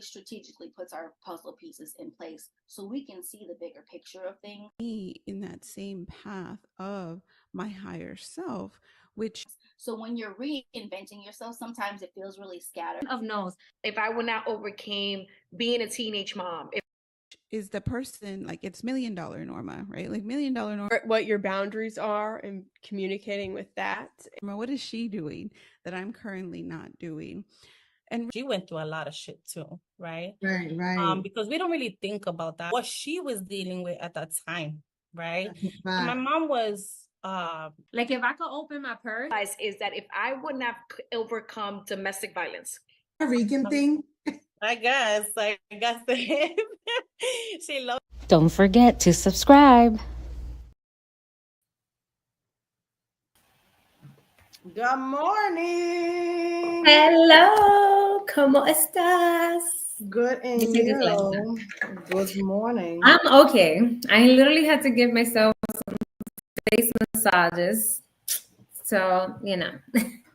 strategically puts our puzzle pieces in place so we can see the bigger picture of things. In that same path of my higher self, which so when you're reinventing yourself, sometimes it feels really scattered. Of no's. If I would not overcame being a teenage mom, is the person like it's $1 million Norma, right? Like $1 million Norma. What your boundaries are and communicating with that. What is she doing that I'm currently not doing? And she went through a lot of shit too, right? Right. Because we don't really think about that. What she was dealing with at that time, right? And my mom was like if I could open my purse, is that if I wouldn't have overcome domestic violence. A Rican thing? I guess she loves. Don't forget to subscribe. Good morning. Hello, ¿cómo estás? Good, and you? Good morning. I'm okay. I literally had to give myself some face massages. So, you know.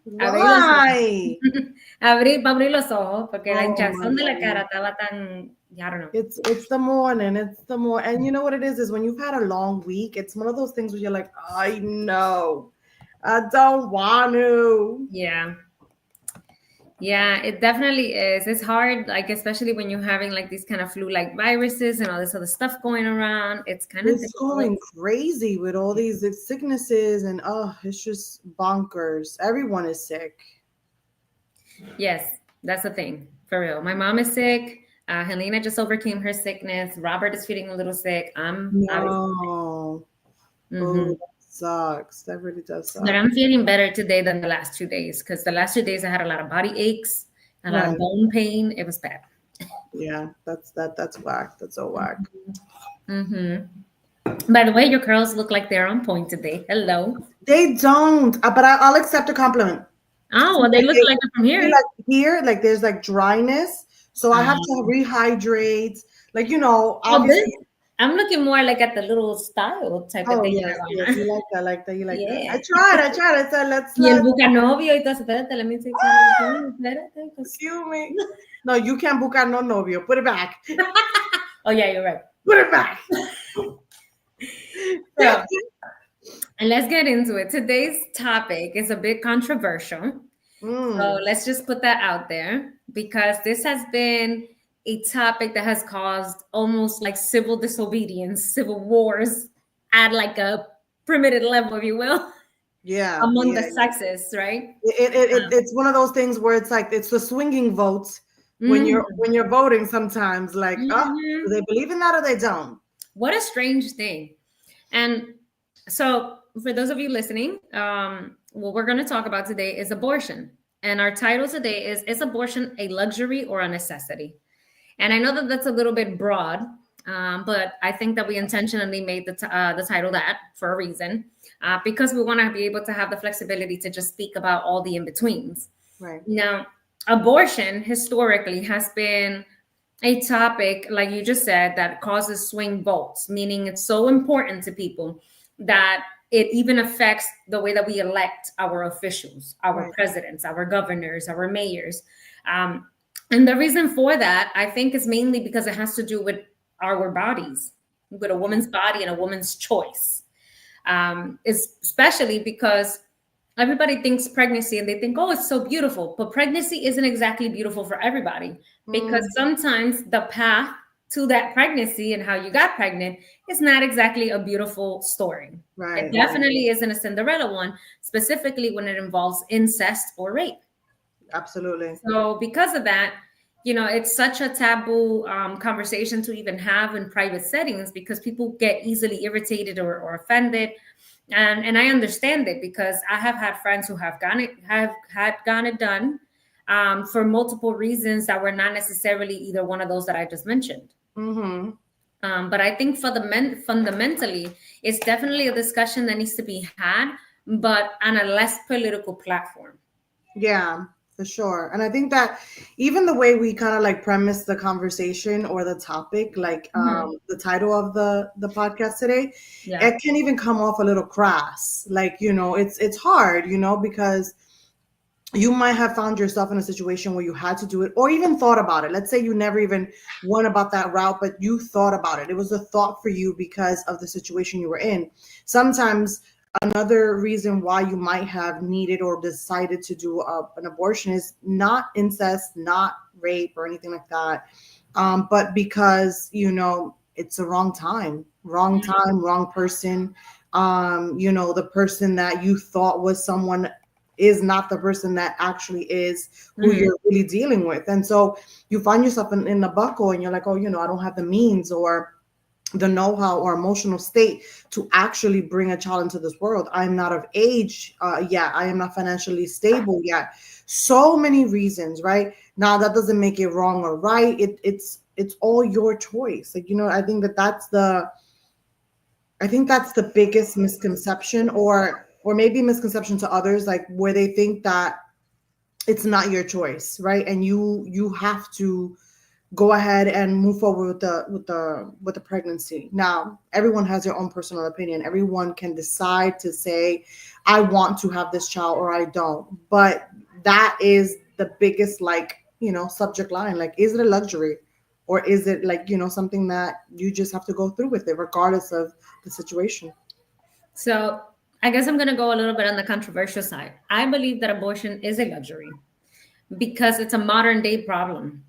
Why? Abrir los ojos porque la hinchazón de la cara estaba tan, I don't know. It's the morning. And you know what it is when you've had a long week, it's one of those things where you're like, I know. I don't want to. Yeah, it definitely is. It's hard, like especially when you're having like these kind of flu-like viruses and all this other stuff going around. It's kind of going crazy with all these sicknesses, and it's just bonkers. Everyone is sick. Yes, that's the thing for real. My mom is sick. Helena just overcame her sickness. Robert is feeling a little sick. Oh, that sucks. That really does suck. But I'm feeling better today than the last 2 days because the last 2 days I had a lot of body aches, a lot of bone pain. It was bad. Yeah, that's whack. That's so whack. By the way, your curls look like they're on point today. Hello. They don't, but I'll accept a compliment. Oh, well, they look like from here. Like there's like dryness, so I have to rehydrate. Like I'm looking more like at the little style type of thing. Yeah, you like that. You like that. I tried. I said, let's. Y el bucanovio y todo. Espérate, let me take that. Excuse me. No, you can't bucar no novio. Put it back. Oh yeah, you're right. Put it back. So, and let's get into it. Today's topic is a bit controversial. So let's just put that out there because this has been a topic that has caused almost like civil disobedience, civil wars at like a primitive level, if you will. Yeah. Among the sexes, right? It's one of those things where it's like it's the swinging votes when you're voting sometimes. Like, do they believe in that or they don't? What a strange thing. And so for those of you listening, what we're going to talk about today is abortion. And our title today is abortion a luxury or a necessity? And I know that that's a little bit broad, but I think that we intentionally made the title that for a reason, because we want to be able to have the flexibility to just speak about all the in-betweens. Right. Now, abortion historically has been a topic, like you just said, that causes swing votes, meaning it's so important to people that it even affects the way that we elect our officials, our presidents, our governors, our mayors. And the reason for that, I think, is mainly because it has to do with our bodies, with a woman's body and a woman's choice. Especially because everybody thinks pregnancy and they think, oh, it's so beautiful. But pregnancy isn't exactly beautiful for everybody because sometimes the path to that pregnancy and how you got pregnant is not exactly a beautiful story. Right. It definitely isn't a Cinderella one, specifically when it involves incest or rape. Absolutely. So because of that, it's such a taboo conversation to even have in private settings because people get easily irritated or offended. And I understand it because I have had friends who have gotten it done for multiple reasons that were not necessarily either one of those that I just mentioned. But I think for the men, fundamentally, it's definitely a discussion that needs to be had, but on a less political platform. Yeah, for sure. And I think that even the way we kind of like premise the conversation or the topic, like the title of the podcast today, it can even come off a little crass. Like, it's hard, because you might have found yourself in a situation where you had to do it or even thought about it. Let's say you never even went about that route, but you thought about it. It was a thought for you because of the situation you were in. Sometimes another reason why you might have needed or decided to do an abortion is not incest, not rape or anything like that, but because, it's the wrong time, wrong person. The person that you thought was someone is not the person that actually is who you're really dealing with. And so you find yourself in the buckle and you're like, oh, I don't have the means or the know-how or emotional state to actually bring a child into this world. I'm not of age yet. I am not financially stable yet. So many reasons, right? Now that doesn't make it wrong or right. It's all your choice. Like, I think that's the biggest misconception, or maybe misconception to others, like where they think that it's not your choice, right? And you have to go ahead and move forward with the pregnancy. Now, everyone has their own personal opinion. Everyone can decide to say, I want to have this child or I don't. But that is the biggest, subject line. Like, is it a luxury? Or is it something that you just have to go through with it, regardless of the situation? So I guess I'm going to go a little bit on the controversial side. I believe that abortion is a luxury because it's a modern day problem.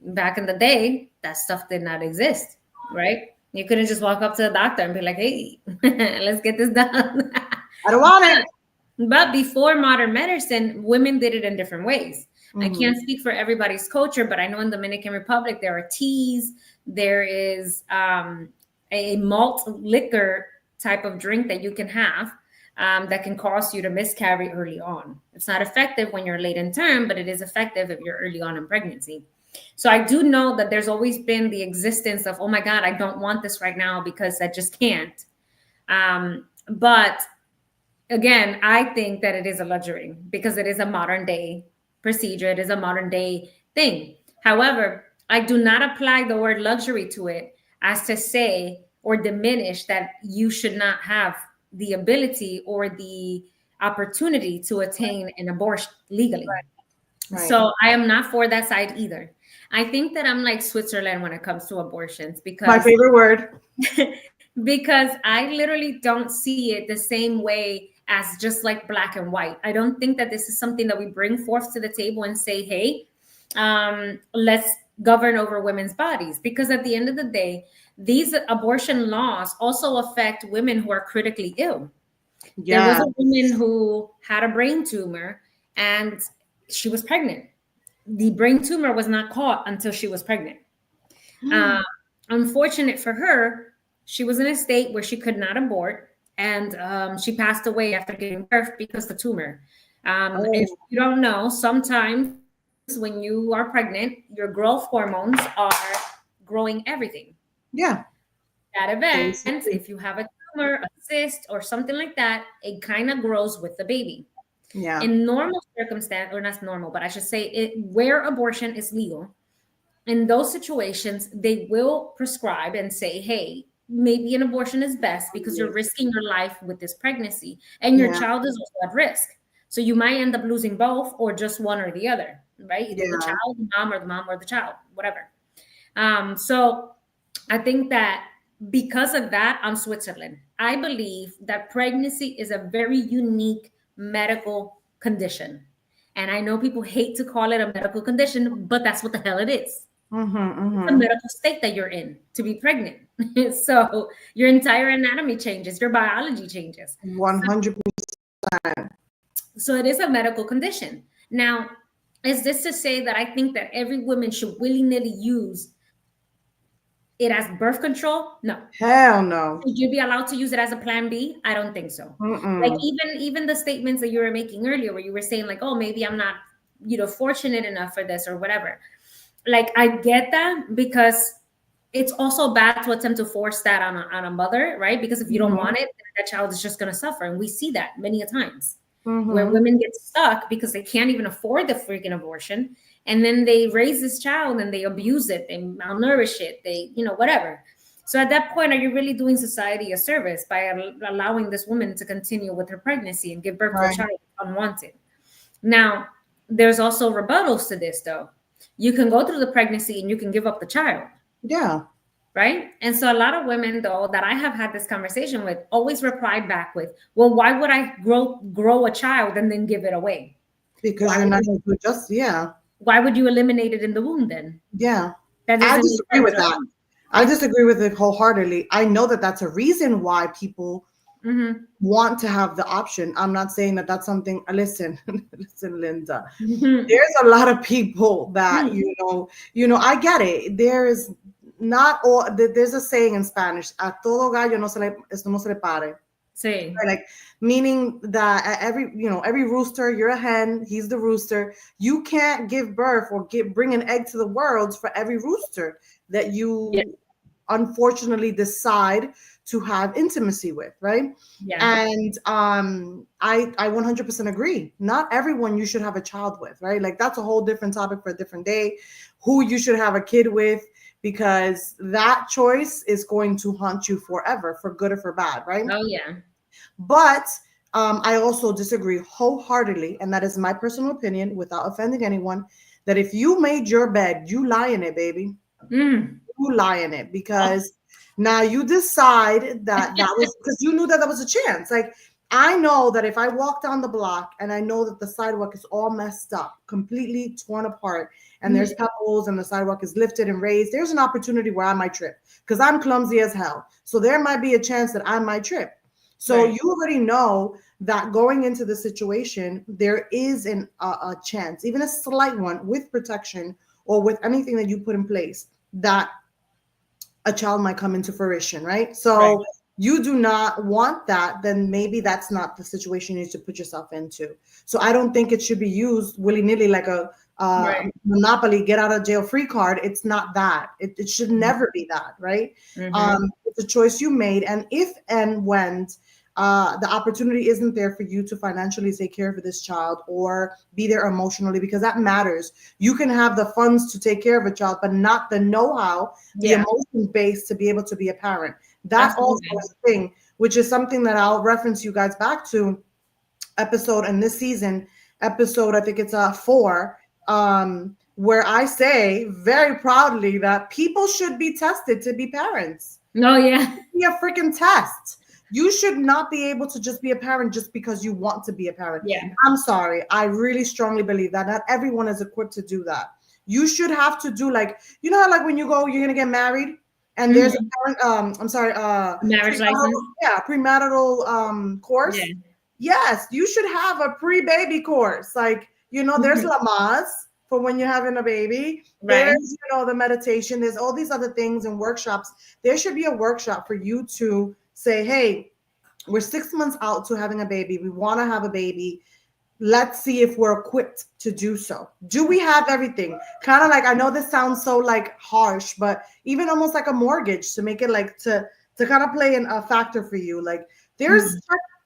Back in the day, that stuff did not exist, right? You couldn't just walk up to the doctor and be like, hey, let's get this done. I don't want it. But before modern medicine, women did it in different ways. I can't speak for everybody's culture, but I know in Dominican Republic, there are teas. There is a malt liquor type of drink that you can have that can cause you to miscarry early on. It's not effective when you're late in term, but it is effective if you're early on in pregnancy. So I do know that there's always been the existence of, oh my God, I don't want this right now because I just can't. But again, I think that it is a luxury because it is a modern day procedure. It is a modern day thing. However, I do not apply the word luxury to it as to say or diminish that you should not have the ability or the opportunity to attain an abortion legally. Right. So I am not for that side either. I think that I'm like Switzerland when it comes to abortions because my favorite word. Because I literally don't see it the same way as just like black and white. I don't think that this is something that we bring forth to the table and say, hey, let's govern over women's bodies. Because at the end of the day, these abortion laws also affect women who are critically ill. Yeah. There was a woman who had a brain tumor and she was pregnant. The brain tumor was not caught until she was pregnant. Unfortunate for her, she was in a state where she could not abort, and she passed away after giving birth because of the tumor. If you don't know, sometimes when you are pregnant, your growth hormones are growing everything. Yeah. That event, if you have a tumor, a cyst, or something like that, it kind of grows with the baby. Yeah. In normal circumstance, or not normal, but I should say where abortion is legal, in those situations, they will prescribe and say, hey, maybe an abortion is best because you're risking your life with this pregnancy and your child is also at risk. So you might end up losing both or just one or the other, right? Either the child, the mom or the child, whatever. So I think that because of that, I'm Switzerland. I believe that pregnancy is a very unique medical condition. And I know people hate to call it a medical condition, but that's what the hell it is. It's a medical state that you're in to be pregnant. So your entire anatomy changes, your biology changes. 100%. So it is a medical condition. Now, is this to say that I think that every woman should willy-nilly use it as birth control? No. Hell no. Should you be allowed to use it as a plan B? I don't think so. Like even the statements that you were making earlier where you were saying like, oh, maybe I'm not, fortunate enough for this or whatever. Like, I get that because it's also bad to attempt to force that on a mother, right? Because if you don't want it, then that child is just going to suffer. And we see that many a times where women get stuck because they can't even afford the freaking abortion. And then they raise this child and they abuse it, they malnourish it, they, whatever. So at that point, are you really doing society a service by allowing this woman to continue with her pregnancy and give birth to a child unwanted? Now, there's also rebuttals to this, though. You can go through the pregnancy and you can give up the child. Yeah. Right. And so a lot of women, though, that I have had this conversation with always reply back with, well, why would I grow a child and then give it away? Because Why you're not would going to just, yeah. Why would you eliminate it in the womb then? Yeah. That I doesn't make disagree with sense. that. I disagree with it wholeheartedly. I know that that's a reason why people want to have the option. I'm not saying that that's something, listen, listen, Linda, there's a lot of people that, I get it. There is not all, there's a saying in Spanish, a todo gallo esto no se le pare. Sí. Right? Like, meaning that every rooster, you're a hen, he's the rooster. You can't give birth or bring an egg to the world for every rooster that you unfortunately decide to have intimacy with, right? Yeah. And I 100% agree. Not everyone you should have a child with, right? Like, that's a whole different topic for a different day, who you should have a kid with, because that choice is going to haunt you forever, for good or for bad, right? Oh yeah. But I also disagree wholeheartedly, and that is my personal opinion, without offending anyone, that if you made your bed, you lie in it, baby. You lie in it, because now you decide that was because you knew that was a chance. Like, I know that if I walk down the block and I know that the sidewalk is all messed up, completely torn apart, and there's pebbles and the sidewalk is lifted and raised, there's an opportunity where I might trip, because I'm clumsy as hell. So there might be a chance that I might trip. So you already know that going into the situation, there is a chance, even a slight one, with protection or with anything that you put in place, that a child might come into fruition, right? So you do not want that, then maybe that's not the situation you need to put yourself into. So I don't think it should be used willy-nilly like a Monopoly get out of jail free card. It's not that. It should never be that, right? It's a choice you made. And if and when the opportunity isn't there for you to financially take care of this child or be there emotionally, because that matters. You can have the funds to take care of a child, but not the know-how, the emotion base to be able to be a parent. That also is a thing, which is something that I'll reference you guys back to episode in this season, episode, I think it's 4, where I say very proudly that people should be tested to be parents. No, yeah. Be a freaking test. You should not be able to just be a parent just because you want to be a parent. Yeah. I'm sorry. I really strongly believe that not everyone is equipped to do that. You should have to do, like, you know how, like, when you're going to get married and there's a parent, marriage license. Yeah, premarital course. Yeah. Yes, you should have a pre-baby course. Like, there's Lamaze for when you're having a baby. Right. There's, the meditation. There's all these other things and workshops. There should be a workshop for you to say, hey, we're 6 months out to having a baby. We want to have a baby. Let's see if we're equipped to do so. Do we have everything? Kind of like, I know this sounds so like harsh, but even almost like a mortgage, to make it like to kind of play a factor for you. Like, there's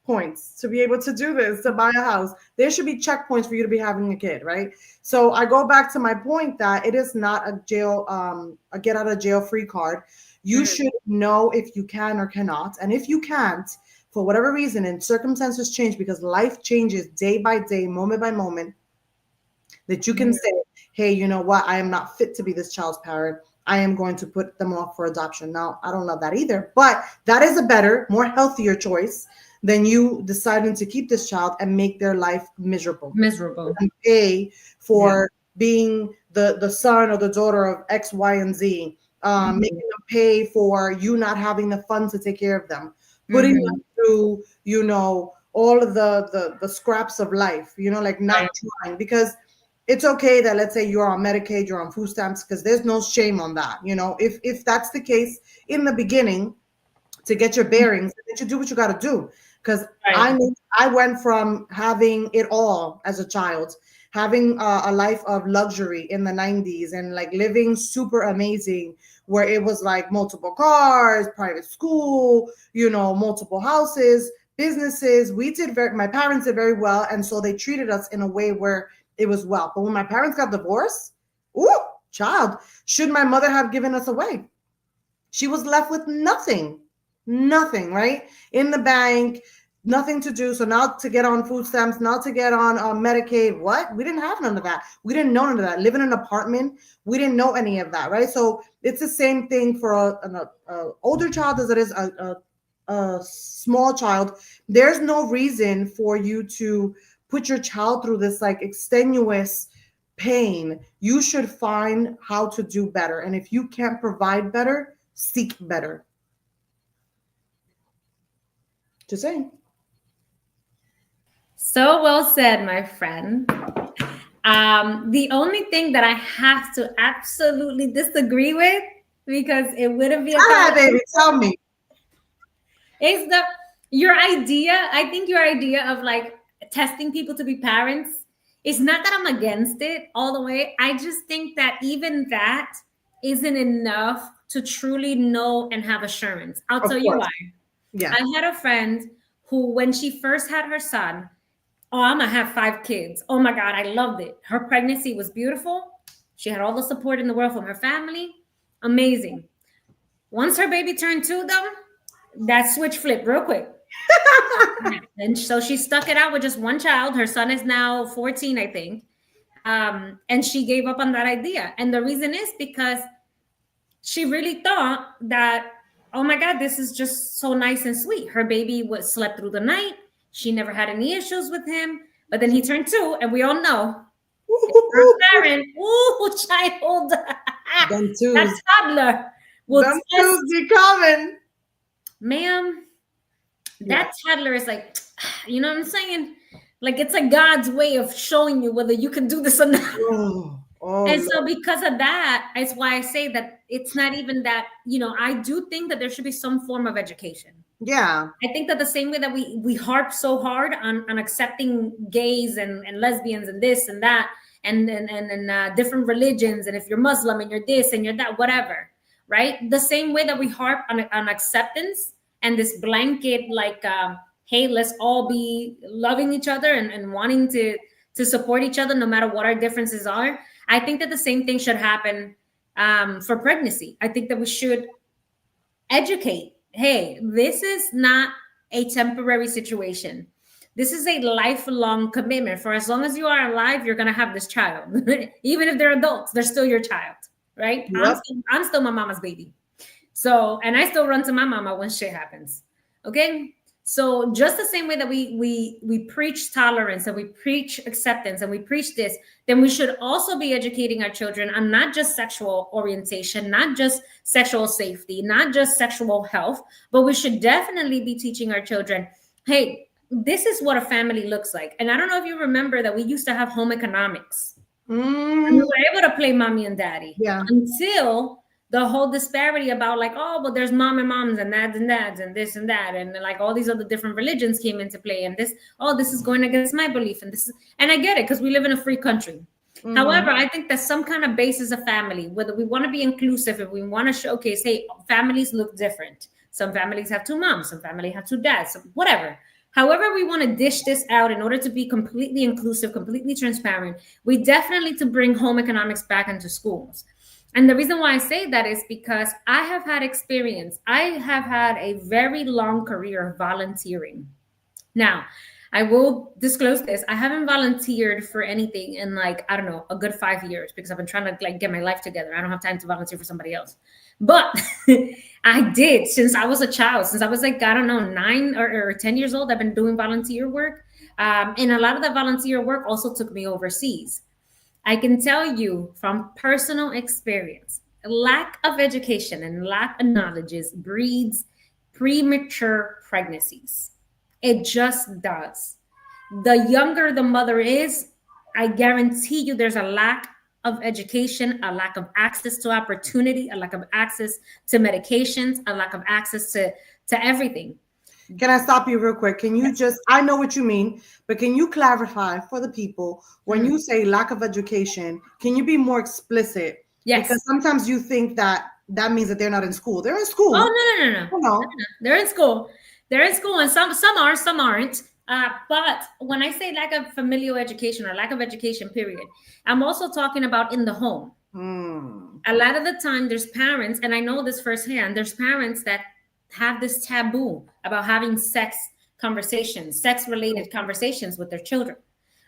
checkpoints to be able to do this, to buy a house. There should be checkpoints for you to be having a kid, right? So I go back to my point that it is not a get out of jail free card. You should know if you can or cannot. And if you can't, for whatever reason, and circumstances change, because life changes day by day, moment by moment, that you can say, hey, you know what? I am not fit to be this child's parent. I am going to put them off for adoption. Now, I don't love that either, but that is a better, more healthier choice than you deciding to keep this child and make their life miserable. And pay for being the son or the daughter of X, Y, and Z. Making them pay for you not having the funds to take care of them, putting them through, all of the scraps of life, like not trying, because it's okay that, let's say, you're on Medicaid, you're on food stamps, because there's no shame on that. If that's the case in the beginning, to get your bearings, then you do what you got to do. Because I went from having it all as a child, having a life of luxury in the 90s, and like living super amazing, where it was like multiple cars, private school, multiple houses, businesses. My parents did very well. And so they treated us in a way where it was well. But when my parents got divorced, should my mother have given us away? She was left with nothing, right? In the bank, nothing to do. So now to get on food stamps, now to get on Medicaid, what? We didn't have none of that. We didn't know none of that. Live in an apartment, we didn't know any of that, right? So it's the same thing for an older child as it is a small child. There's no reason for you to put your child through this like extenuous pain. You should find how to do better. And if you can't provide better, seek better. Just saying. So well said, my friend. The only thing that I have to absolutely disagree with, because it wouldn't be a baby, tell me. Is your idea, I think your idea of like testing people to be parents, it's not that I'm against it all the way. I just think that even that isn't enough to truly know and have assurance. I'll tell you why. Yeah. I had a friend who, when she first had her son, oh, I'm gonna have 5 kids. Oh my God, I loved it. Her pregnancy was beautiful. She had all the support in the world from her family. Amazing. Once her baby turned 2, though, that switch flipped real quick. And so she stuck it out with just one child. Her son is now 14, I think. And she gave up on that idea. And the reason is because she really thought that, oh my God, this is just so nice and sweet. Her baby slept through the night. She never had any issues with him. But then he turned 2, and we all know, her parent, child, that toddler will them twos be coming. Ma'am, that toddler is like, you know what I'm saying? Like, it's like God's way of showing you whether you can do this or not. And so because of that, it's why I say that it's not even that, I do think that there should be some form of education. Yeah. I think that the same way that we harp so hard on accepting gays and lesbians and this and that and different religions, and if you're Muslim and you're this and you're that, whatever, right? The same way that we harp on acceptance and this blanket, like, hey, let's all be loving each other and wanting to support each other no matter what our differences are. I think that the same thing should happen for pregnancy. I think that we should educate. Hey, this is not a temporary situation. This is a lifelong commitment. For as long as you are alive, you're going to have this child. Even if they're adults, they're still your child, right? Yep. I'm still my mama's baby. So, and I still run to my mama when shit happens. Okay. So just the same way that we preach tolerance and we preach acceptance and we preach this, then we should also be educating our children on not just sexual orientation, not just sexual safety, not just sexual health, but we should definitely be teaching our children, hey, this is what a family looks like. And I don't know if you remember that we used to have home economics. And we were able to play mommy and daddy until the whole disparity about like, oh, but there's mom and moms and dads and this and that. And like all these other different religions came into play. And this is going against my belief. And I get it because we live in a free country. Mm-hmm. However, I think that some kind of basis of family, whether we want to be inclusive, if we want to showcase, hey, families look different. Some families have 2 moms, some families have 2 dads, whatever. However, we want to dish this out in order to be completely inclusive, completely transparent. We definitely need to bring home economics back into schools. And the reason why I say that is because I have had experience. I have had a very long career of volunteering. Now, I will disclose this. I haven't volunteered for anything in like, I don't know, a good 5 years because I've been trying to like get my life together. I don't have time to volunteer for somebody else. But I did since I was a child, since I was like, I don't know, 9 or 10 years old. I've been doing volunteer work. And a lot of that volunteer work also took me overseas. I can tell you from personal experience, lack of education and lack of knowledge breeds premature pregnancies. It just does. The younger the mother is, I guarantee you there's a lack of education, a lack of access to opportunity, a lack of access to medications, a lack of access to everything. Can I stop you real quick? Can you just, I know what you mean, but can you clarify for the people when you say lack of education, can you be more explicit? Yes. Because sometimes you think that means that they're not in school. They're in school. Oh, no. They're in school. They're in school, and some are, some aren't. But when I say lack of familial education or lack of education, period, I'm also talking about in the home. A lot of the time there's parents, and I know this firsthand, there's parents that have this taboo about having sex conversations, sex-related conversations with their children,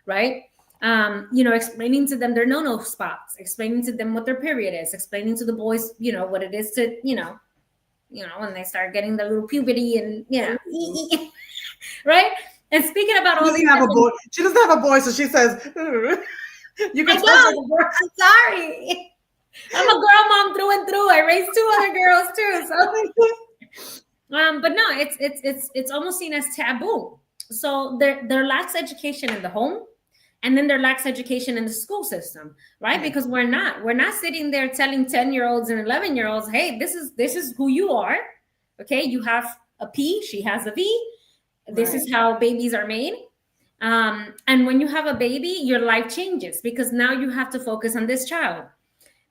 right? Explaining to them their no-no spots, explaining to them what their period is, explaining to the boys, what it is to, when they start getting the little puberty and, right? And speaking about all these she doesn't have a boy, so she says, you can I'm sorry. I'm a girl mom through and through. I raised 2 other girls too. So but no, it's almost seen as taboo. So there lacks education in the home, and then there lacks education in the school system, right? Because we're not sitting there telling 10-year-olds and 11-year-olds, hey, this is who you are. Okay, you have a P, she has a V. This is how babies are made. And when you have a baby, your life changes because now you have to focus on this child.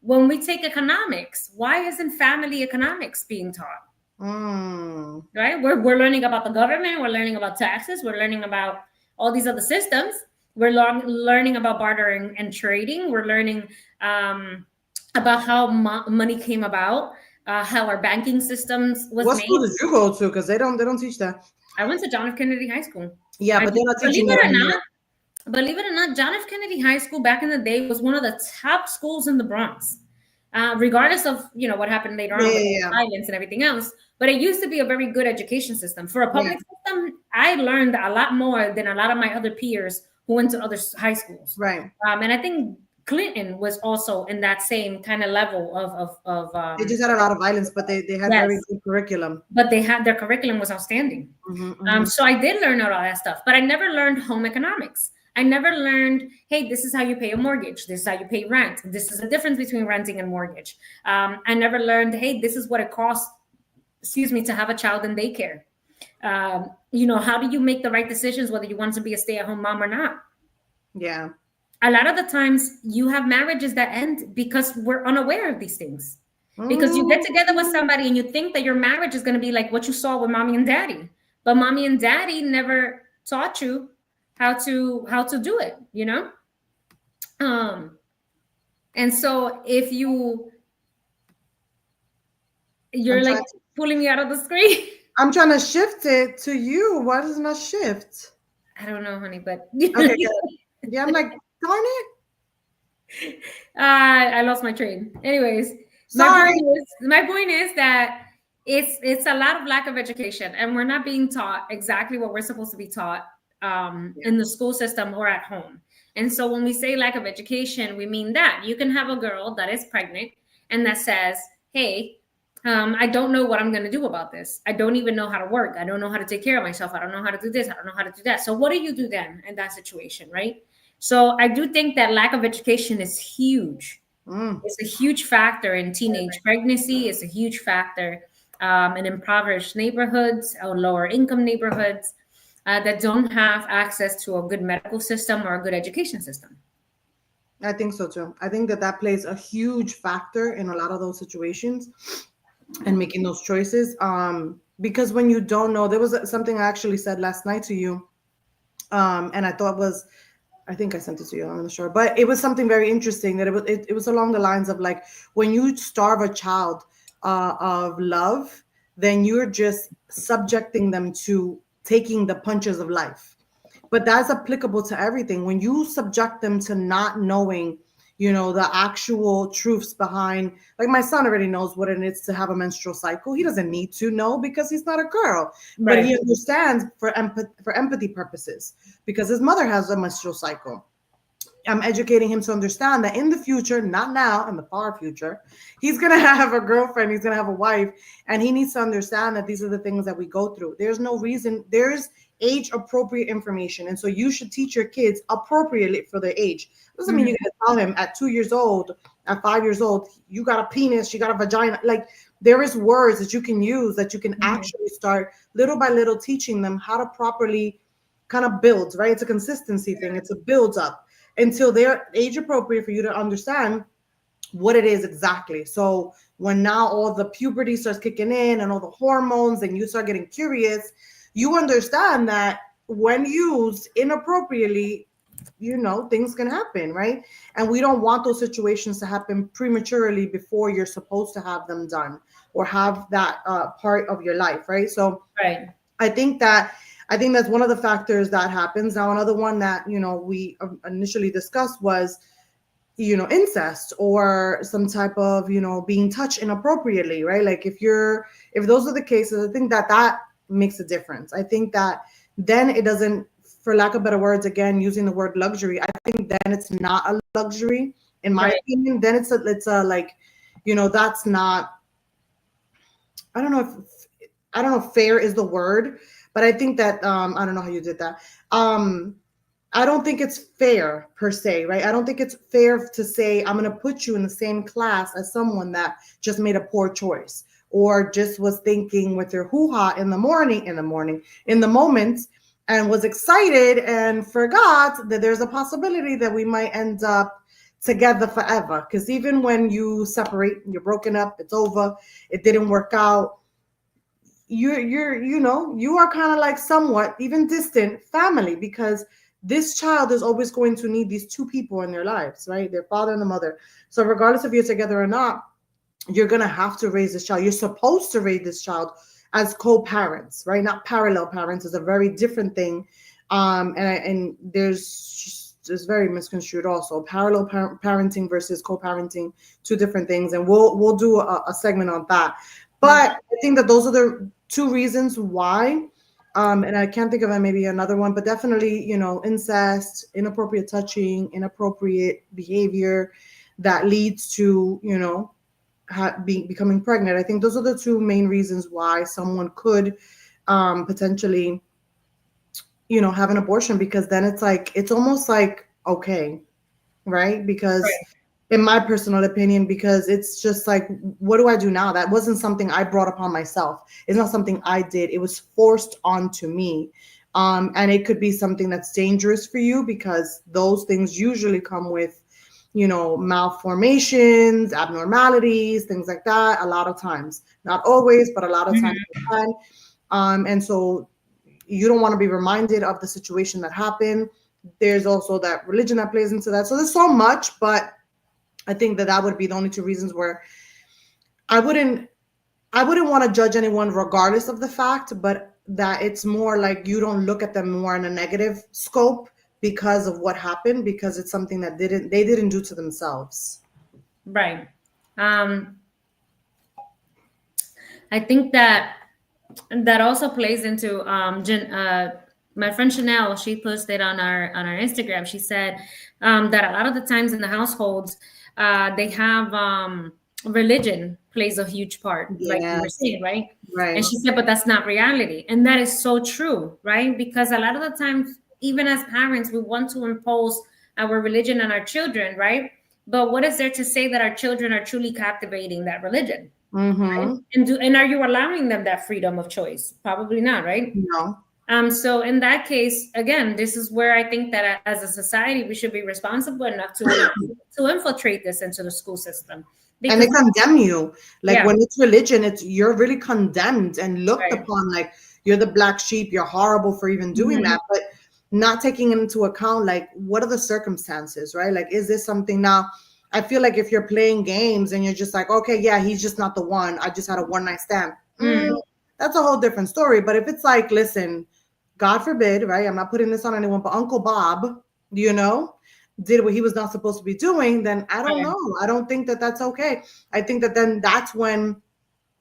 When we take economics, why isn't family economics being taught? Right? We're learning about the government. We're learning about taxes. We're learning about all these other systems. We're learning about bartering and trading. We're learning about how money came about, how our banking systems was What made. school did you go to? Because they don't teach that. I went to John F. Kennedy High School. Yeah, but they're not teaching that. Believe it or not, John F. Kennedy High School back in the day was one of the top schools in the Bronx, regardless of what happened later on with violence and everything else. But it used to be a very good education system. For a public system, I learned a lot more than a lot of my other peers who went to other high schools. Right. And I think Clinton was also in that same kind of level of they just had a lot of violence, but they had very good curriculum. But their curriculum was outstanding. So I did learn all that stuff, but I never learned home economics. I never learned, hey, this is how you pay a mortgage. This is how you pay rent. This is the difference between renting and mortgage. I never learned, hey, this is what it costs, to have a child in daycare. How do you make the right decisions, whether you want to be a stay-at-home mom or not? Yeah. A lot of the times you have marriages that end because we're unaware of these things. Because you get together with somebody and you think that your marriage is going to be like what you saw with mommy and daddy. But mommy and daddy never taught you how to do it, and so if you're like pulling me out of the screen. I'm trying to shift it to you. Why doesn't it shift? I don't know, honey, but okay, yeah, I'm like, darn it. I lost my train. Anyways, sorry. My point is that it's a lot of lack of education, and we're not being taught exactly what we're supposed to be taught in the school system or at home. And so when we say lack of education, we mean that you can have a girl that is pregnant and that says, hey, I don't know what I'm going to do about this. I don't even know how to work. I don't know how to take care of myself. I don't know how to do this. I don't know how to do that. So what do you do then in that situation, right? So I do think that lack of education is huge. It's a huge factor in teenage pregnancy. It's a huge factor in impoverished neighborhoods or lower income neighborhoods that don't have access to a good medical system or a good education system. I think so too. I think that plays a huge factor in a lot of those situations and making those choices. Because when you don't know, there was something I actually said last night to you, and I thought I think I sent it to you, I'm not sure, but it was something very interesting that it was along the lines of like, when you starve a child of love, then you're just subjecting them to taking the punches of life. But that's applicable to everything. When you subject them to not knowing, the actual truths behind, like my son already knows what it is to have a menstrual cycle. He doesn't need to know because he's not a girl, but he understands for empathy purposes because his mother has a menstrual cycle. I'm educating him to understand that in the future, not now, in the far future, he's going to have a girlfriend, he's going to have a wife, and he needs to understand that these are the things that we go through. There's no reason, there's age appropriate information. And so you should teach your kids appropriately for their age. Doesn't mean you're going to tell him at 2 years old, at 5 years old, you got a penis, you got a vagina. Like, there is words that you can use that you can actually start little by little teaching them how to properly kind of build, right? It's a consistency thing. It's a build up until they're age appropriate for you to understand what it is exactly. So when now all the puberty starts kicking in and all the hormones and you start getting curious, you understand that when used inappropriately, things can happen, right? And we don't want those situations to happen prematurely before you're supposed to have them done or have that part of your life, right? So I think that I think that's one of the factors that happens. Now, another one that, we initially discussed was, incest or some type of, being touched inappropriately, right? Like if those are the cases, I think that makes a difference. I think that then it doesn't, for lack of better words, again, using the word luxury, I think then it's not a luxury, in my opinion. Then it's a like, that's not, I don't know if fair is the word, but I think that, I don't know how you did that. I don't think it's fair per se, right? I don't think it's fair to say, I'm going to put you in the same class as someone that just made a poor choice or just was thinking with their hoo-ha in the moment, and was excited and forgot that there's a possibility that we might end up together forever. Because even when you separate, you're broken up, it's over, it didn't work out, you are kind of like somewhat even distant family, because this child is always going to need these two people in their lives, right? Their father and the mother. So regardless if you're together or not, you're going to have to raise this child. You're supposed to raise this child as co-parents, right? Not parallel parents. Is a very different thing. And there's very misconstrued also. Parallel parenting versus co-parenting, two different things. And we'll do a segment on that. But I think that those are the two reasons why. And I can't think of maybe another one, but definitely, incest, inappropriate touching, inappropriate behavior that leads to, becoming pregnant. I think those are the two main reasons why someone could potentially, have an abortion, because then it's almost like, okay, right? Because in my personal opinion, because it's just like, what do I do now? That wasn't something I brought upon myself. It's not something I did. It was forced onto me. And it could be something that's dangerous for you, because those things usually come with, malformations, abnormalities, things like that. A lot of times, not always, but a lot of times it can. And so you don't want to be reminded of the situation that happened. There's also that religion that plays into that. So there's so much, but I think that would be the only two reasons where I wouldn't want to judge anyone regardless of the fact, but that it's more like you don't look at them more in a negative scope because of what happened, because it's something that they didn't do to themselves. Right. I think that also plays into my friend Chanel. She posted on our Instagram. She said that a lot of the times in the households, they have religion plays a huge part, like you were saying, right? Right. And she said, but that's not reality. And that is so true, right? Because a lot of the times, even as parents, we want to impose our religion on our children, right? But what is there to say that our children are truly captivating that religion? Right? And are you allowing them that freedom of choice? Probably not, right? No. So in that case, again, this is where I think that as a society, we should be responsible enough to infiltrate this into the school system. And they condemn you. Like when it's religion, you're really condemned and looked upon like you're the black sheep, you're horrible for even doing that, but not taking into account like what are the circumstances, right? Like, is this something now? I feel like if you're playing games and you're just like, okay, yeah, he's just not the one. I just had a one-night stand. That's a whole different story. But if it's like, listen, God forbid, right? I'm not putting this on anyone, but Uncle Bob, did what he was not supposed to be doing, then I don't know. I don't think that that's okay. I think that then that's when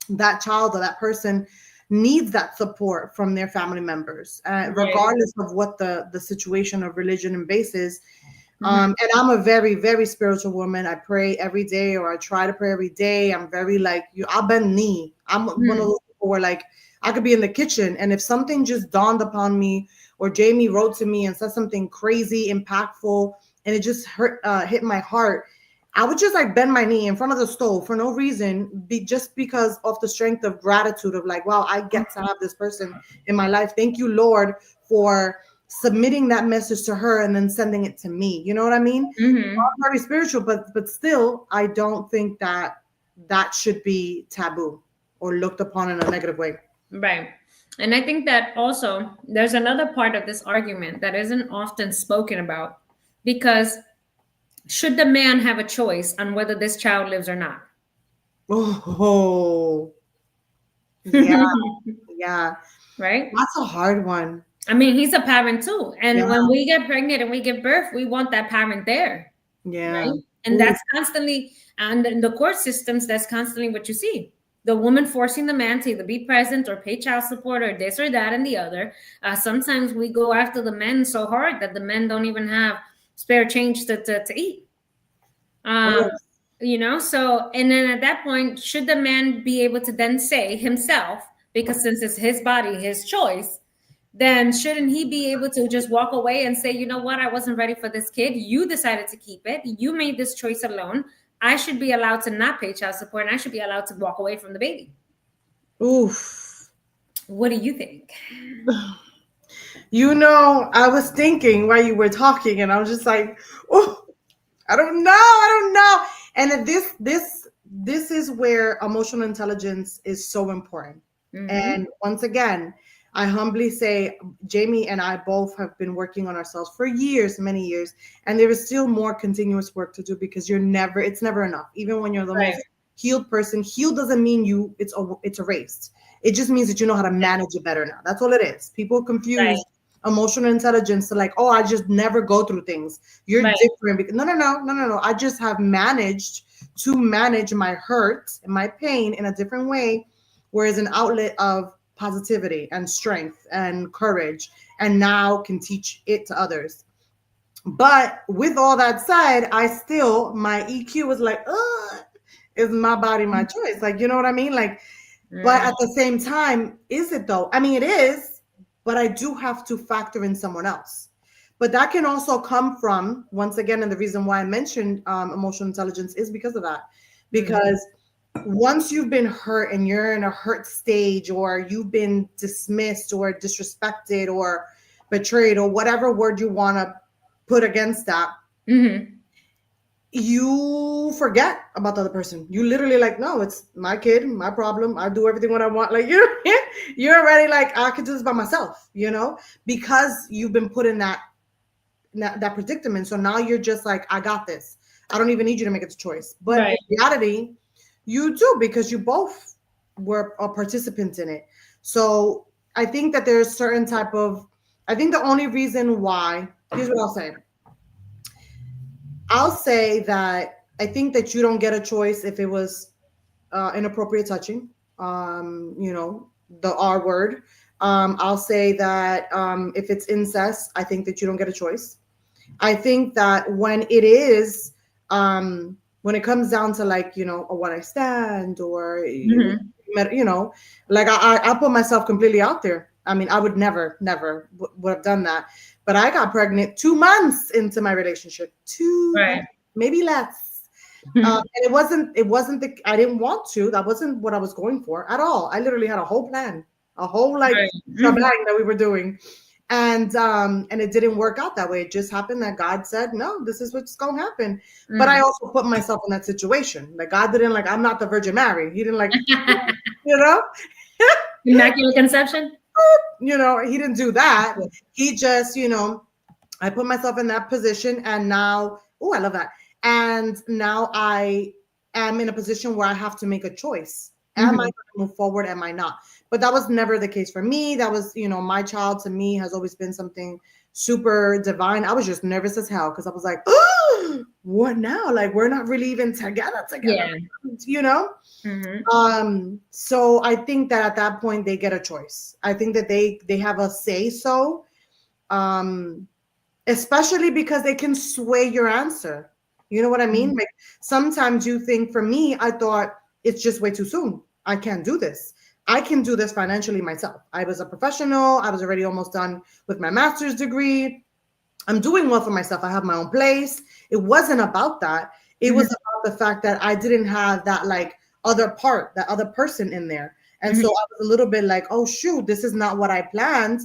that child or that person needs that support from their family members, regardless of what the situation of religion and base is. And I'm a very, very spiritual woman. I pray every day, or I try to pray every day. I'm very like I'll bend knee. I'm one of those people where like I could be in the kitchen, and if something just dawned upon me, or Jamie wrote to me and said something crazy, impactful, and it just hit my heart, I would just like bend my knee in front of the stove for no reason, just because of the strength of gratitude of like, wow, I get to have this person in my life. Thank you, Lord, for submitting that message to her and then sending it to me. You know what I mean? I'm very spiritual, but still, I don't think that should be taboo or looked upon in a negative way. Right. And I think that also there's another part of this argument that isn't often spoken about, because should the man have a choice on whether this child lives or not? Oh, yeah. Yeah. Right? That's a hard one. I mean, he's a parent too. And Yeah. when we get pregnant and we give birth, we want that parent there. Yeah. Right. And that's constantly, and in the court systems, that's constantly what you see. The woman forcing the man to either be present or pay child support or this or that and the other. Sometimes we go after the men so hard that the men don't even have spare change to eat. You know, so, and then at that point, should the man be able to then say himself, because since it's his body, his choice, then shouldn't he be able to just walk away and say, you know what, I wasn't ready for this kid. You decided to keep it. You made this choice alone. I should be allowed to not pay child support, and I should be allowed to walk away from the baby. Oof. What do you think? You know, I was thinking while you were talking, and I was just like, oh, I don't know. And this is where emotional intelligence is so important. Mhm. And once again, I humbly say, Jamie and I both have been working on ourselves for years, many years, and there is still more continuous work to do because it's never enough. Even when you're the Right. most healed person, healed doesn't mean it's erased. It just means that you know how to manage it better now. That's all it is. People confuse Right. emotional intelligence to like, oh, I just never go through things. You're Right. different. No. I just have managed to manage my hurt and my pain in a different way, whereas an outlet of positivity and strength and courage, and now can teach it to others. But with all that said, my EQ was like, is my body my choice? Like, you know what I mean? Like, but at the same time, is it though? I mean, it is, but I do have to factor in someone else. But that can also come from, once again, and the reason why I mentioned emotional intelligence is because of that. Because once you've been hurt and you're in a hurt stage, or you've been dismissed or disrespected or betrayed, or whatever word you want to put against that, you forget about the other person. You literally like, no, it's my kid, my problem. I do everything what I want. Like you're already like, I could do this by myself, you know, because you've been put in that predicament. So now you're just like, I got this. I don't even need you to make it a choice. But in reality, you do, because you both were a participant in it. So I think that there's certain type of, I think the only reason why, here's what I'll say that I think that you don't get a choice if it was inappropriate touching, you know, the R word. I'll say that if it's incest, I think that you don't get a choice. I think that when it is, when it comes down to like, you know, a one night stand or, you know, like I put myself completely out there. I mean, I would never would have done that. But I got pregnant 2 months into my relationship, maybe less. And it wasn't I didn't want to. That wasn't what I was going for at all. I literally had a whole plan, a whole like shebang that we were doing. And it didn't work out that way. It just happened that God said, no, this is what's going to happen. But I also put myself in that situation. Like God didn't like, I'm not the Virgin Mary. He didn't like, you know, Immaculate conception. You know, he didn't do that. He just, you know, I put myself in that position, and now, I love that. And now I am in a position where I have to make a choice. Am I going to move forward? Am I not? But that was never the case for me. That was, you know, my child to me has always been something super divine. I was just nervous as hell because I was like, oh, what now? Like, we're not really even together, you know? So I think that at that point they get a choice. I think that they have a say so, especially because they can sway your answer. You know what I mean? Like sometimes you think, for me, I thought it's just way too soon. I can't do this. I can do this financially myself. I was a professional. I was already almost done with my master's degree. I'm doing well for myself. I have my own place. It wasn't about that. It was about the fact that I didn't have that like other part, that other person in there. And so I was a little bit like, oh shoot, this is not what I planned.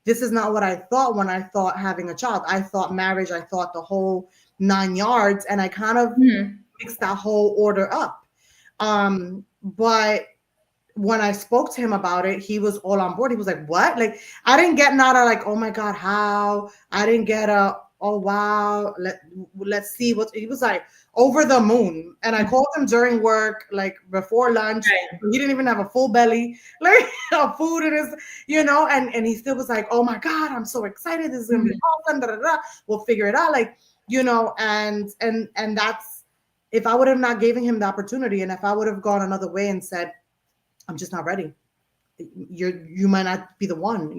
This is not what I thought when I thought having a child. I thought marriage, I thought the whole 9 yards, and I kind of mixed that whole order up. But when I spoke to him about it, he was all on board. He was like, what? Like, I didn't get nada like, oh my God, how? I didn't get oh wow, let's see what he was like, over the moon. And I called him during work, like before lunch. Right. He didn't even have a full belly, like food in his, and he still was like, oh my God, I'm so excited. This is gonna be awesome. Da, da, da. We'll figure it out. Like, and that's, if I would have not given him the opportunity, and if I would have gone another way and said, I'm just not ready, you might not be the one,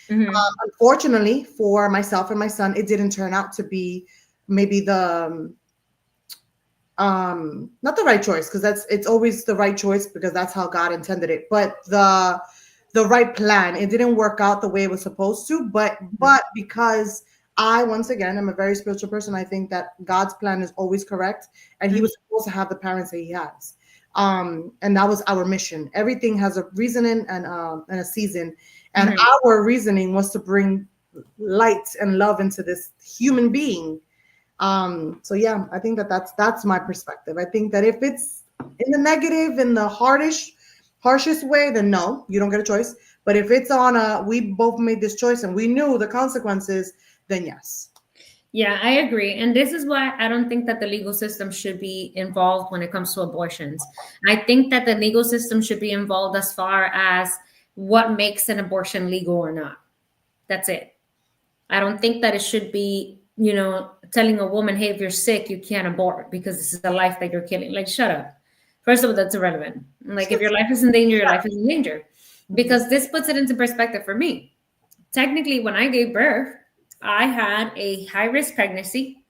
Unfortunately for myself and my son, it didn't turn out to be maybe the not the right choice, because it's always the right choice because that's how God intended it, but the right plan. It didn't work out the way it was supposed to, but because I, once again, I'm a very spiritual person, I think that God's plan is always correct, and he was supposed to have the parents that he has. And that was our mission. Everything has a reasoning and a season. And our reasoning was to bring light and love into this human being. So yeah, I think that's my perspective. I think that if it's in the negative, in the harshest way, then no, you don't get a choice. But if it's on we both made this choice and we knew the consequences, then yes. Yeah, I agree. And this is why I don't think that the legal system should be involved when it comes to abortions. I think that the legal system should be involved as far as what makes an abortion legal or not. That's it. I don't think that it should be, telling a woman, hey, if you're sick, you can't abort because this is the life that you're killing. Like, shut up. First of all, that's irrelevant. Like, if your life is in danger, your life is in danger. Because this puts it into perspective for me. Technically, when I gave birth, I had a high-risk pregnancy.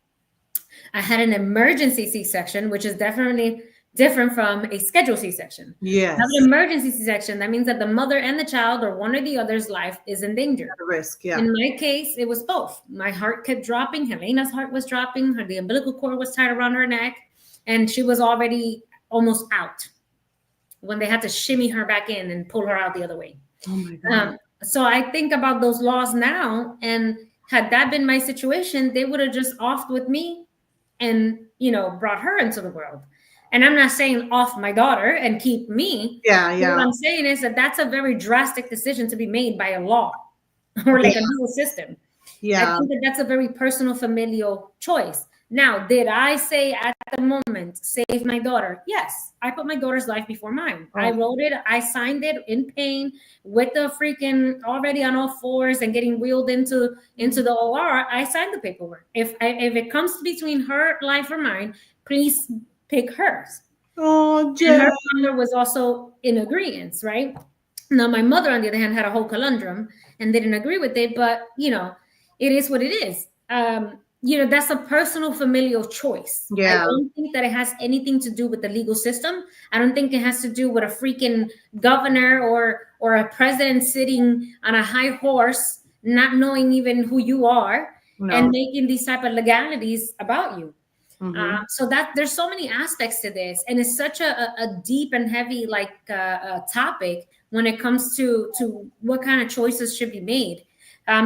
I had an emergency C-section, which is definitely different from a scheduled C-section. Yes. Now, an emergency C-section, that means that the mother and the child or one or the other's life is in danger. At risk, yeah. In my case, it was both. My heart kept dropping. Helena's heart was dropping. The umbilical cord was tied around her neck, and she was already almost out when they had to shimmy her back in and pull her out the other way. Oh my God. So I think about those laws now, and had that been my situation, they would have just offed with me and, brought her into the world. And I'm not saying off my daughter and keep me. Yeah. What I'm saying is that that's a very drastic decision to be made by a law or like a legal system. Yeah. I think that that's a very personal, familial choice. Now, did I say at the moment, save my daughter? Yes, I put my daughter's life before mine. I wrote it, I signed it in pain with the freaking already on all fours and getting wheeled into the OR. I signed the paperwork. If it comes between her life or mine, please pick hers. Oh, and her mother was also in agreement, right? Now, my mother, on the other hand, had a whole conundrum and didn't agree with it, but, it is what it is. That's a personal familial choice. Yeah. I don't think that it has anything to do with the legal system. I don't think it has to do with a freaking governor or a president sitting on a high horse, not knowing even who you are and making these type of legalities about you. So that there's so many aspects to this, and it's such a deep and heavy topic when it comes to what kind of choices should be made,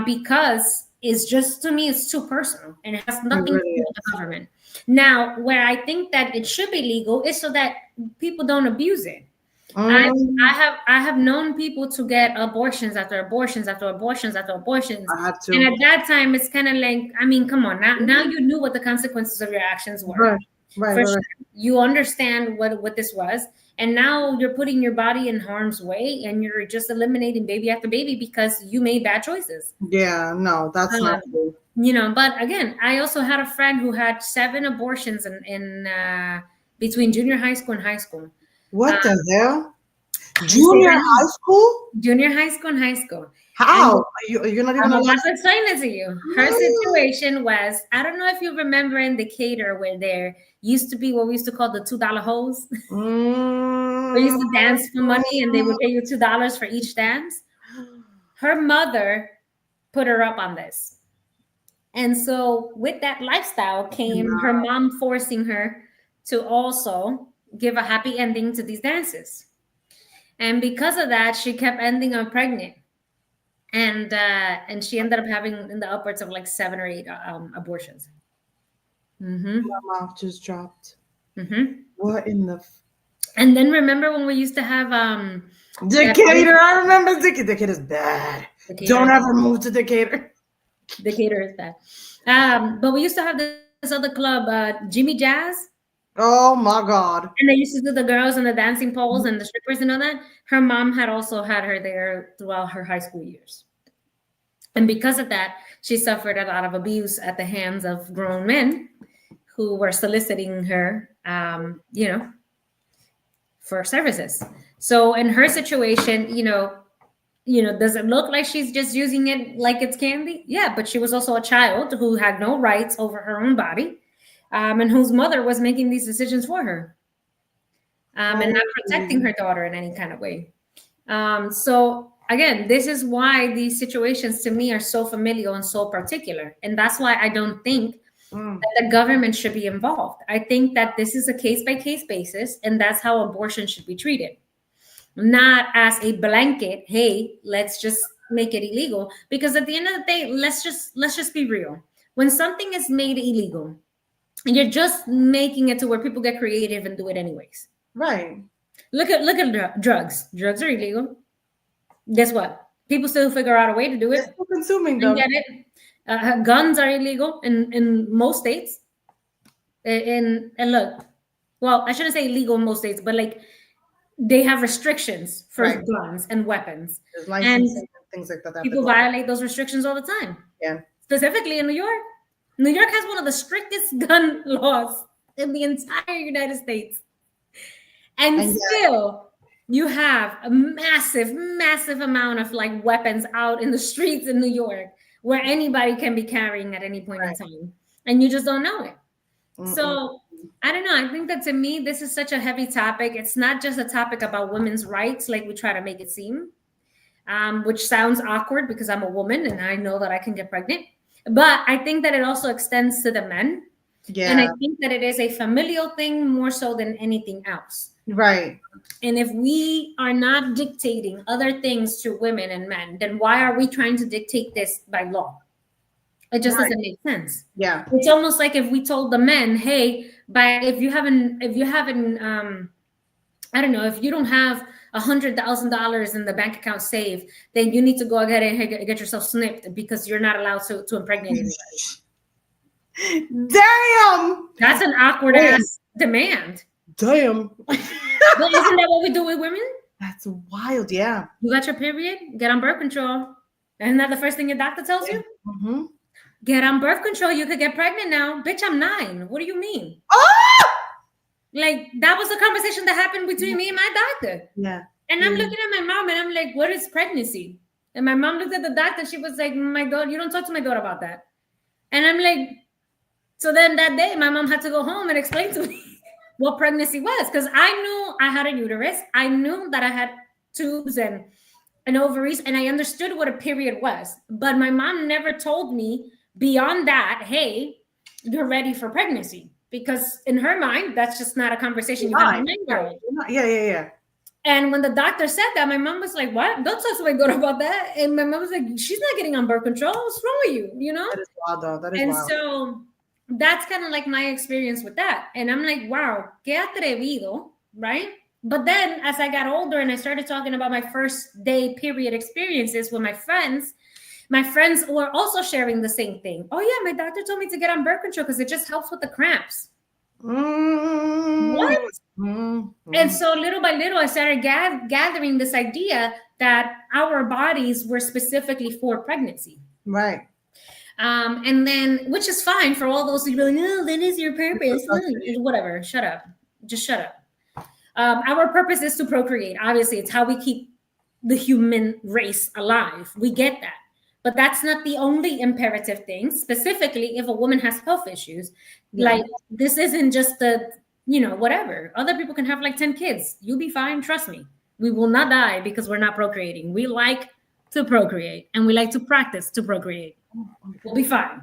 because it's just, to me, it's too personal and it has nothing to do with the government. Now, where I think that it should be legal is so that people don't abuse it. I have known people to get abortions after abortions after abortions after abortions. I had to. And at that time, it's kind of like, I mean, come on, now you knew what the consequences of your actions were. Right. Sure. You understand what this was. And now you're putting your body in harm's way and you're just eliminating baby after baby because you made bad choices. Yeah, no, that's not cool. But again, I also had a friend who had 7 abortions in between junior high school and high school. What the hell? Junior high school? Junior high school and high school. How? You're not even allowed to explain it to you. Her situation was, I don't know if you remember in Decatur where there used to be what we used to call the $2 hoes. We used to dance for money and they would pay you $2 for each dance. Her mother put her up on this. And so with that lifestyle came her mom forcing her to also give a happy ending to these dances. And because of that, she kept ending up pregnant. And she ended up having in the upwards of like 7 or 8 abortions. My mouth just dropped. What in the... And then remember when we used to have... Decatur, I remember Decatur. Decatur's bad. Don't ever move to Decatur. Decatur is bad. But we used to have this other club, Jimmy Jazz. Oh my God. And they used to do the girls and the dancing poles and the strippers and all that. Her mom had also had her there throughout her high school years. And because of that, she suffered a lot of abuse at the hands of grown men who were soliciting her, for services. So in her situation, does it look like she's just using it like it's candy? Yeah, but she was also a child who had no rights over her own body, and whose mother was making these decisions for her, and not protecting her daughter in any kind of way. So again, this is why these situations to me are so familial and so particular. And that's why I don't think that the government should be involved. I think that this is a case-by-case basis, and that's how abortion should be treated. Not as a blanket, hey, let's just make it illegal. Because at the end of the day, let's just be real. When something is made illegal, you're just making it to where people get creative and do it anyways. Right. Look at drugs. Drugs are illegal. Guess what? People still figure out a way to do it. They're still consuming them. Get it? Guns are illegal in most states. And look, well, I shouldn't say illegal in most states, but like they have restrictions for guns and weapons. And things like that. People violate those restrictions all the time. Yeah. Specifically in New York. New York has one of the strictest gun laws in the entire United States. And still, you have a massive, massive amount of like weapons out in the streets in New York where anybody can be carrying at any point in time. And you just don't know it. So I don't know. I think that to me, this is such a heavy topic. It's not just a topic about women's rights, like we try to make it seem, which sounds awkward because I'm a woman and I know that I can get pregnant. But I think that it also extends to the men. Yeah. And I think that it is a familial thing more so than anything else. Right. And if we are not dictating other things to women and men, then why are we trying to dictate this by law? It just doesn't make sense. Yeah. It's almost like if we told the men, hey, if you haven't, I don't know, if you don't have $100,000 in the bank account saved, then you need to go ahead and get yourself snipped because you're not allowed to impregnate anybody. Damn. That's an awkward ass demand. Damn. But isn't that what we do with women? That's wild. Yeah. You got your period? Get on birth control. Isn't that the first thing your doctor tells you? Mm-hmm. Get on birth control. You could get pregnant now. Bitch, I'm 9. What do you mean? Oh! Like, that was the conversation that happened between me and my doctor. Yeah. And I'm looking at my mom and I'm like, what is pregnancy? And my mom looked at the doctor. She was like, my daughter, you don't talk to my daughter about that. And I'm like, so then that day, my mom had to go home and explain to me what pregnancy was. Because I knew I had a uterus. I knew that I had tubes and ovaries. And I understood what a period was. But my mom never told me beyond that, hey, you're ready for pregnancy. Because in her mind, that's just not a conversation you have with a 9-year-old. Yeah. And when the doctor said that, my mom was like, what? Don't talk to my daughter about that. And my mom was like, she's not getting on birth control. What's wrong with you? You know? That is wild, though. That is and wild. So that's kind of like my experience with that. And I'm like, wow, qué atrevido, right? But then as I got older and I started talking about my first day period experiences with my friends were also sharing the same thing. Oh yeah, my doctor told me to get on birth control because it just helps with the cramps. What? And so little by little, I started gathering this idea that our bodies were specifically for pregnancy. Right. And then, which is fine for all those who be like, no, that is your purpose. Whatever, shut up. Just shut up. Our purpose is to procreate. Obviously, it's how we keep the human race alive. We get that. But that's not the only imperative thing, specifically if a woman has health issues. Yeah. Like, this isn't just whatever. Other people can have like 10 kids. You'll be fine. Trust me. We will not die because we're not procreating. We like to procreate and we like to practice to procreate. We'll be fine.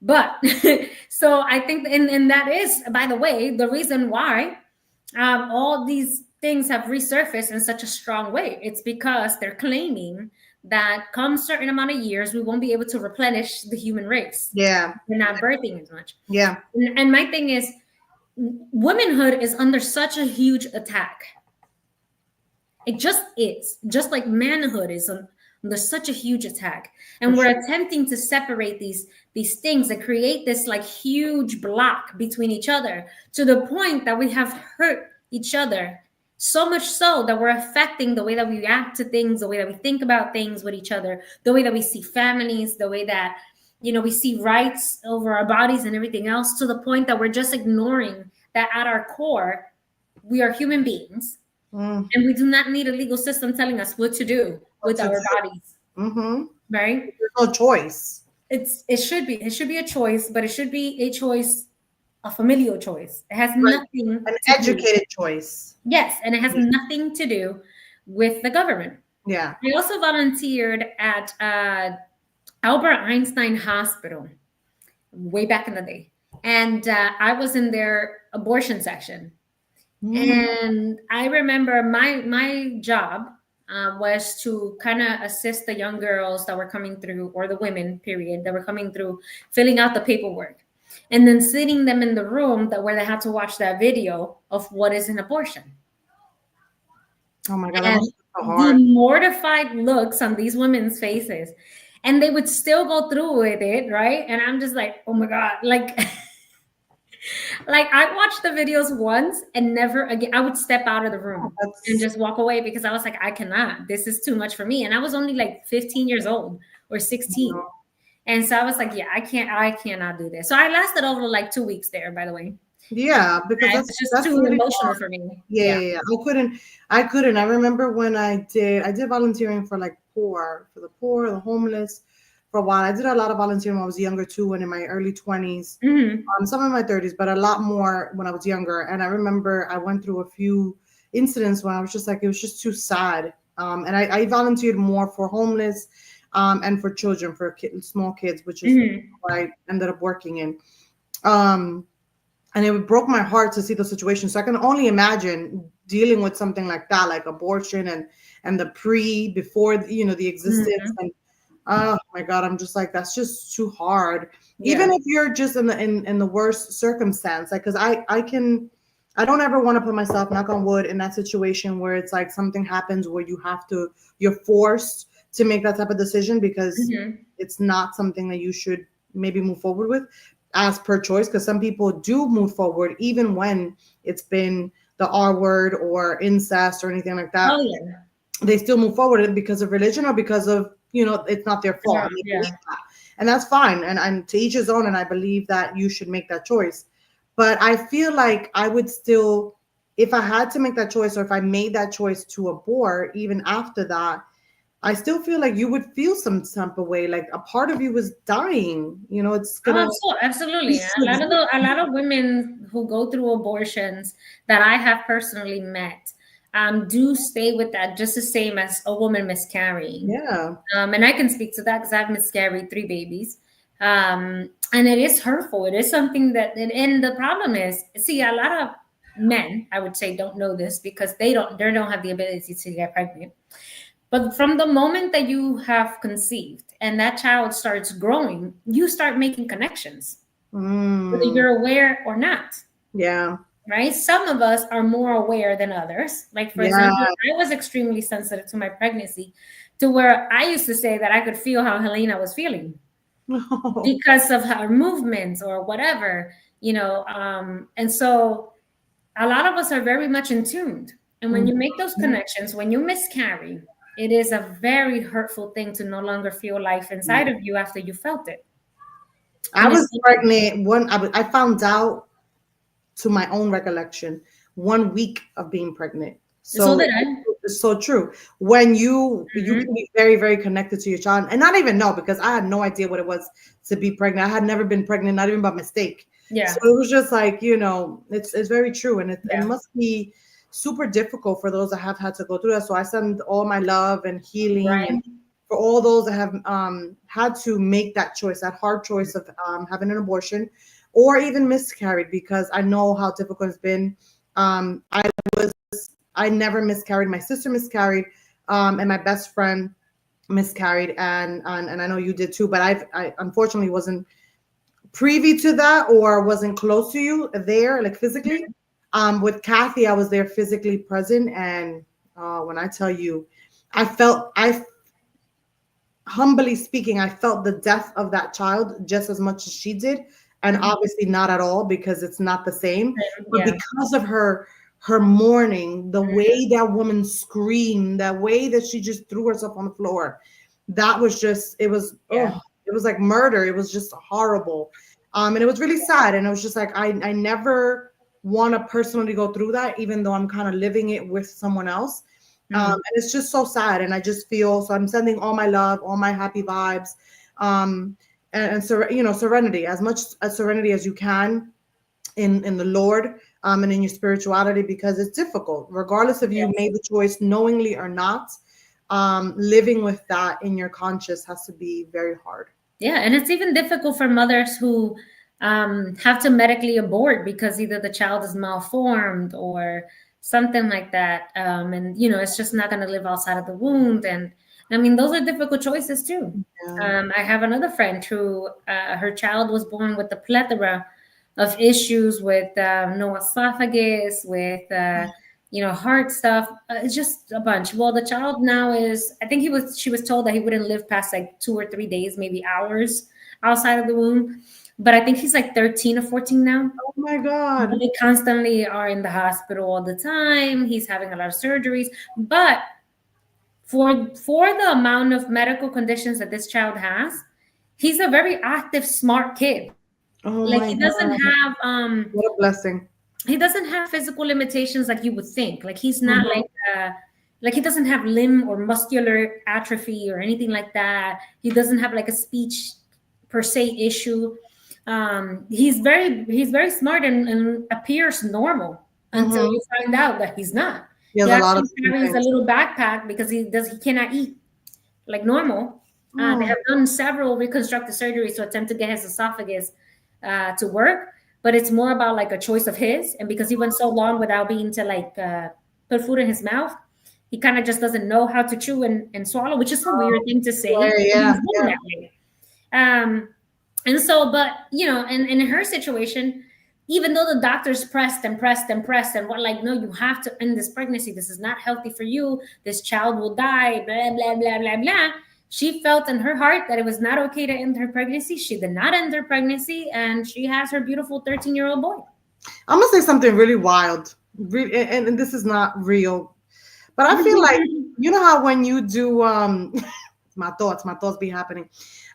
But so I think, and that is, by the way, the reason why all these things have resurfaced in such a strong way. It's because they're claiming that come certain amount of years, we won't be able to replenish the human race. Yeah. We're not birthing as much. Yeah. And my thing is, womanhood is under such a huge attack. It just is. Just like manhood is There's such a huge attack, and we're attempting to separate these things and create this like huge block between each other, to the point that we have hurt each other so much so that we're affecting the way that we react to things, the way that we think about things with each other, the way that we see families, the way that, you know, we see rights over our bodies and everything else, to the point that we're just ignoring that at our core, we are human beings. And we do not need a legal system telling us what to do with our bodies. Right? There's no choice. It should be a choice, but it should be a choice, a familial choice. It has nothing an educated choice. Yes, and it has nothing to do with the government. Yeah. I also volunteered at Albert Einstein Hospital way back in the day, and I was in their abortion section. And I remember my job was to kind of assist the young girls that were coming through, or the women, period, that were coming through, filling out the paperwork, and then sitting them in the room where they had to watch that video of what is an abortion. Oh my God, and so hard. The mortified looks on these women's faces, and they would still go through with it, right? And I'm just like, oh my God, like I watched the videos once and never again. I would step out of the room and just walk away, because I was like, I cannot, this is too much for me. And I was only like 15 years old or 16. And so I was like, yeah, I cannot do this. So I lasted over like 2 weeks there, by the way. Yeah, because that's too really emotional hard for me. Yeah. I couldn't. I remember when I did volunteering for like the poor, the homeless for a while. I did a lot of volunteering when I was younger too, and in my early 20s, some in my 30s, but a lot more when I was younger. And I remember I went through a few incidents when I was just like, it was just too sad. And I volunteered more for homeless and for children, for small kids, which is what I ended up working in. And it broke my heart to see the situation. So I can only imagine dealing with something like that, like abortion and the before, the existence. And oh my God, I'm just like, that's just too hard. Yeah. Even if you're just in the worst circumstance, like, because I don't ever want to put myself, knock on wood, in that situation where it's like something happens where you're forced to make that type of decision, because it's not something that you should maybe move forward with as per choice, because some people do move forward even when it's been the R word or incest or anything like that. They still move forward because of religion, or because of, it's not their fault. And that's fine. And I'm to each his own. And I believe that you should make that choice. But I feel like I would still, if I had to make that choice, or if I made that choice to abort, even after that, I still feel like you would feel some type of way, like a part of you was dying. It's gonna. Oh, absolutely. A lot of women who go through abortions that I have personally met do stay with that just the same as a woman miscarrying. Yeah. And I can speak to that because I've miscarried 3 babies. And it is hurtful. It is something that, and the problem is, see, a lot of men, I would say, don't know this because they don't have the ability to get pregnant. But from the moment that you have conceived and that child starts growing, you start making connections, whether you're aware or not. Yeah. Right? Some of us are more aware than others. Like, for example, I was extremely sensitive to my pregnancy, to where I used to say that I could feel how Helena was feeling because of her movements or whatever, and so a lot of us are very much in tune. And when you make those connections, when you miscarry, it is a very hurtful thing to no longer feel life inside of you after you felt it. I was pregnant I found out, to my own recollection, 1 week of being pregnant. So did I. It's so true. When you can be very, very connected to your child, and not even know, because I had no idea what it was to be pregnant. I had never been pregnant, not even by mistake. Yeah. So it was just like, it's very true. And it must be super difficult for those that have had to go through that. So I send all my love and healing and for all those that have had to make that choice, that hard choice of having an abortion or even miscarried, because I know how difficult it's been. I never miscarried. My sister miscarried, and my best friend miscarried, and I know you did too. But I unfortunately wasn't privy to that, or wasn't close to you there, like physically. With Kathy, I was there physically present, and when I tell you, I humbly speaking, I felt the death of that child just as much as she did, and obviously not at all because it's not the same. But Yeah. because of her mourning, the way that woman screamed, that way that she just threw herself on the floor, that was just it was it was like murder. It was just horrible, and it was really sad. And it was just like I never want to personally go through that, even though I'm kind of living it with someone else. And it's just so sad. And I just feel so I'm sending all my love, all my happy vibes, and so serenity, as much as serenity as you can in the Lord, and in your spirituality, because it's difficult, regardless if you made the choice knowingly or not. Living with that in your conscience has to be very hard. Yeah, and it's even difficult for mothers who have to medically abort because either the child is malformed or something like that, and it's just not going to live outside of the womb. And I mean, those are difficult choices too. I have another friend who her child was born with a plethora of issues with no esophagus, with heart stuff. It's just a bunch. Well, the child now is, I think she was told that he wouldn't live past like 2 or 3 days, maybe hours outside of the womb. But I think he's like 13 or 14 now. Oh my God. They constantly are in the hospital all the time. He's having a lot of surgeries. But for the amount of medical conditions that this child has, he's a very active, smart kid. Oh like he doesn't God. have What a blessing. He doesn't have physical limitations like you would think. Like he's not like he doesn't have limb or muscular atrophy or anything like that. He doesn't have like a speech per se issue. He's very smart and appears normal until you find out that he's not. He actually carries a little backpack because he cannot eat like normal. They have done several reconstructive surgeries to attempt to get his esophagus to work, but it's more about like a choice of his. And because he went so long without being to like put food in his mouth, he kind of just doesn't know how to chew and swallow, which is a weird thing to say. And so, but and in her situation, even though the doctors pressed and were like, no, you have to end this pregnancy. This is not healthy for you. This child will die, blah, blah, blah, blah, blah. She felt in her heart that it was not okay to end her pregnancy. She did not end her pregnancy, and she has her beautiful 13-year-old boy. I'm going to say something really wild, and this is not real, but I feel like, you know how when you do, my thoughts be happening.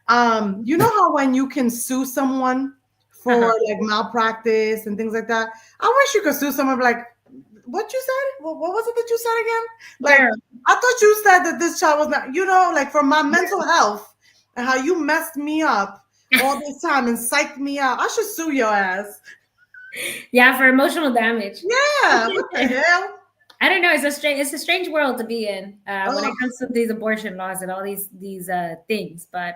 You know how when you can sue someone for like malpractice and things like that? I wish you could sue someone like, what you said? What was it that you said again? Like, I thought you said that this child was not, like for my mental health and how you messed me up all this time and psyched me out. I should sue your ass. Yeah, for emotional damage. Yeah, what the hell? I don't know. It's a strange world to be in when it comes to these abortion laws and all these things. But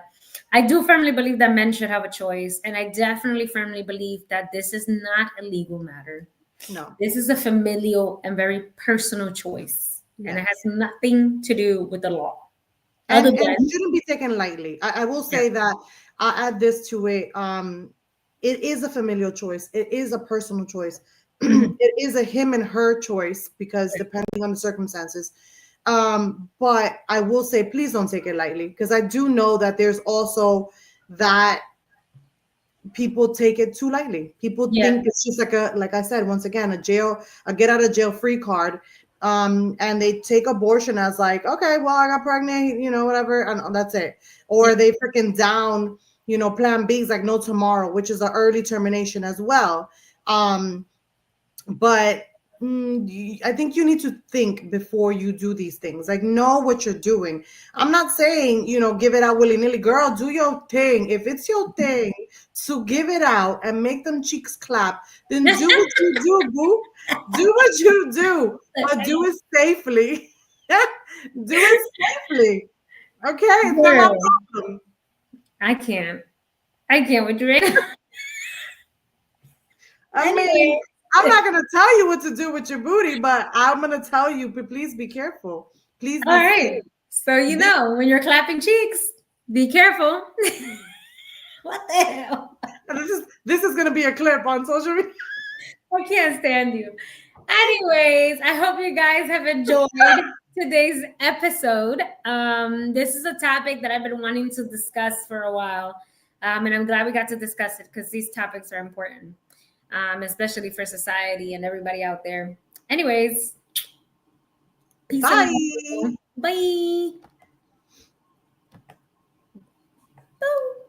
I do firmly believe that men should have a choice, and I definitely firmly believe that this is not a legal matter. No, this is a familial and very personal choice, and it has nothing to do with the law. And it shouldn't be taken lightly. I will say that I'll add this to it. It is a familial choice. It is a personal choice. It is a him and her choice because depending on the circumstances. But I will say, please don't take it lightly, because I do know that there's also that people take it too lightly. People think it's just like I said, once again, a get out of jail free card. And they take abortion as like, okay, well, I got pregnant, whatever, and that's it. Or they freaking down, plan B's like no tomorrow, which is an early termination as well. But I think you need to think before you do these things. Like, know what you're doing. I'm not saying, give it out willy-nilly. Girl, do your thing. If it's your thing to give it out and make them cheeks clap, then do what you do, boo. Do what you do, but do it safely. Do it safely. Okay? It's not my problem. I can't with you. I mean, I'm not going to tell you what to do with your booty, but I'm going to tell you, please be careful. Please be All right. So, when you're clapping cheeks, be careful. What the hell? This is going to be a clip on social media. I can't stand you. Anyways, I hope you guys have enjoyed today's episode. This is a topic that I've been wanting to discuss for a while. And I'm glad we got to discuss it because these topics are important, especially for society and everybody out there. Anyways, peace. Bye. Bye. Boom.